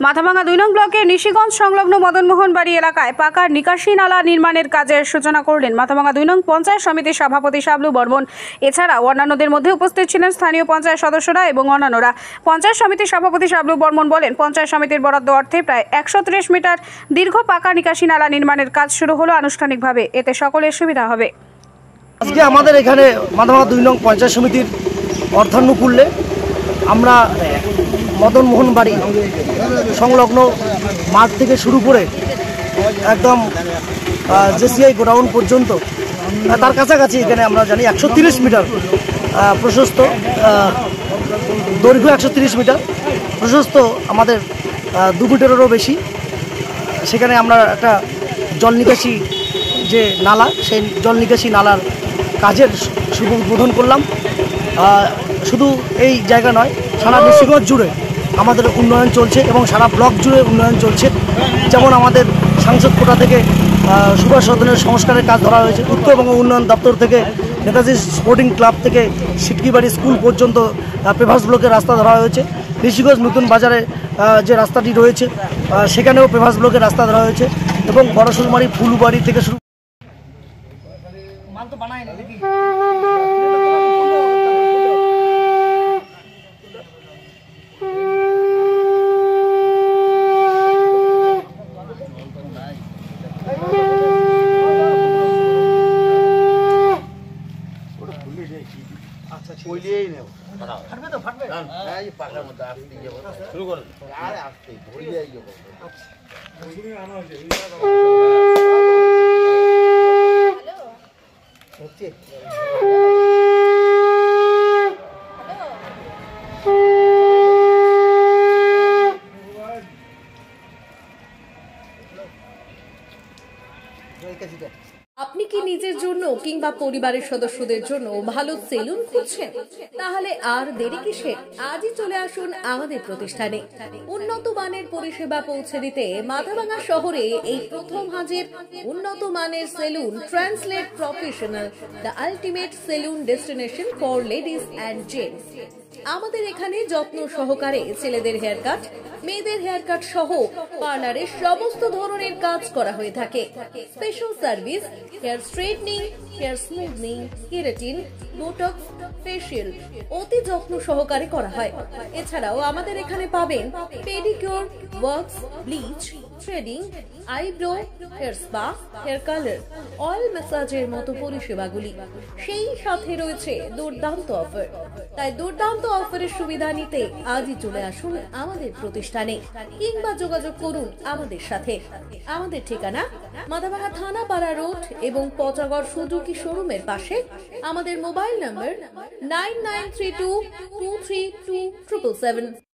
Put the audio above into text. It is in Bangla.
মাথাভাঙা 2 নং ব্লকের নিশিগঞ্জ সংলগ্ন মদনমোহন বাড়ি এলাকায় পাকা নিকাশি নালা নির্মাণের কাজের সূচনা করলেন মাথাভাঙা 2 নং পঞ্চায়েত সমিতির সভাপতি শাবলু বর্মন। এছাড়া অন্যান্যদের মধ্যে উপস্থিত ছিলেন স্থানীয় পঞ্চায়েত সদস্যরা এবং অন্যান্যরা। পঞ্চায়েত সমিতির সভাপতি শাবলু বর্মন বলেন, পঞ্চায়েত সমিতির বরাদ্দ অর্থে প্রায় 130 মিটার দীর্ঘ পাকা নিকাশি নালা নির্মাণের কাজ শুরু হলো আনুষ্ঠানিকভাবে। এতে সকলের সুবিধা হবে। আজকে আমাদের এখানে মাথাভাঙা 2 নং পঞ্চায়েত সমিতির অর্থানুকূল্যে আমরা মদনমোহন বাড়ি সংলগ্ন মাঠ থেকে শুরু করে একদম জেসিআই গোডাউন পর্যন্ত তার কাছাকাছি এখানে আমরা জানি 130 মিটার প্রশস্ত, দৈর্ঘ্য 130 মিটার, প্রশস্ত আমাদের 2 মিটারেরও বেশি। সেখানে আমরা একটা জল নিকাশি যে নালা, সেই জল নিকাশি নালার কাজের শুভ উদ্বোধন করলাম। শুধু এই জায়গা নয়, সারা নিশিগঞ্জ জুড়ে আমাদের উন্নয়ন চলছে এবং সারা ব্লক জুড়ে উন্নয়ন চলছে। যেমন আমাদের সাংসদ কোটা থেকে সুভাষ সদনের সংস্কারের কাজ ধরা হয়েছে, উত্তরবঙ্গ উন্নয়ন দপ্তর থেকে নেতাজি স্পোর্টিং ক্লাব থেকে সিটকিবাড়ি স্কুল পর্যন্ত পেভাস ব্লকের রাস্তা ধরা হয়েছে। নিশিগঞ্জ নতুন বাজারে যে রাস্তাটি রয়েছে সেখানেও পেভাস ব্লকের রাস্তা ধরা হয়েছে এবং বড়শুলমারি ফুলবাড়ি থেকে শুরু আপনি কি নিজের জন্য কিংবা পরিবারের সদস্যদের জন্য ভালো সেলুন খুঁজছেন? তাহলে আর দেরি কিসের? আজই চলে আসুন আমাদের প্রতিষ্ঠানে। উন্নত মানের পরিষেবা পৌঁছে দিতে মাথাভাঙা শহরে এই প্রথম হাজির উন্নত মানের salon translate professional, the ultimate salon destination for ladies and gents. আমাদের এখানে যত্ন সহকারে ছেলেদের হেয়ার কাট, মেয়েদের হেয়ার কাট সহ পার্লারের সমস্ত ধরনের কাজ করা হয়ে থাকে। Special service, hair straightening, hair smoothening, keratin, Botox, facial অতি যত্ন সহকারে করা হয়। এছাড়াও আমাদের এখানে পাবেন pedicure, wax, bleach, threading, eyebrow, hair spa, hair colour, oil ম্যাসাজের মতো পরিষেবাগুলি। সেই সাথে রয়েছে দুর্দান্ত অফার। তাই দুর্দান্ত অফারের সুবিধা নিতে আজই চলে আসুন আমাদের প্রতিষ্ঠানে কিংবা যোগাযোগ করুন আমাদের সাথে। আমাদের ঠিকানা মাথাভাঙা থানাপাড়া রোড এবং পচাগড় সুজুকি শোরুমের পাশে। আমাদের মোবাইল নম্বর 9932232777।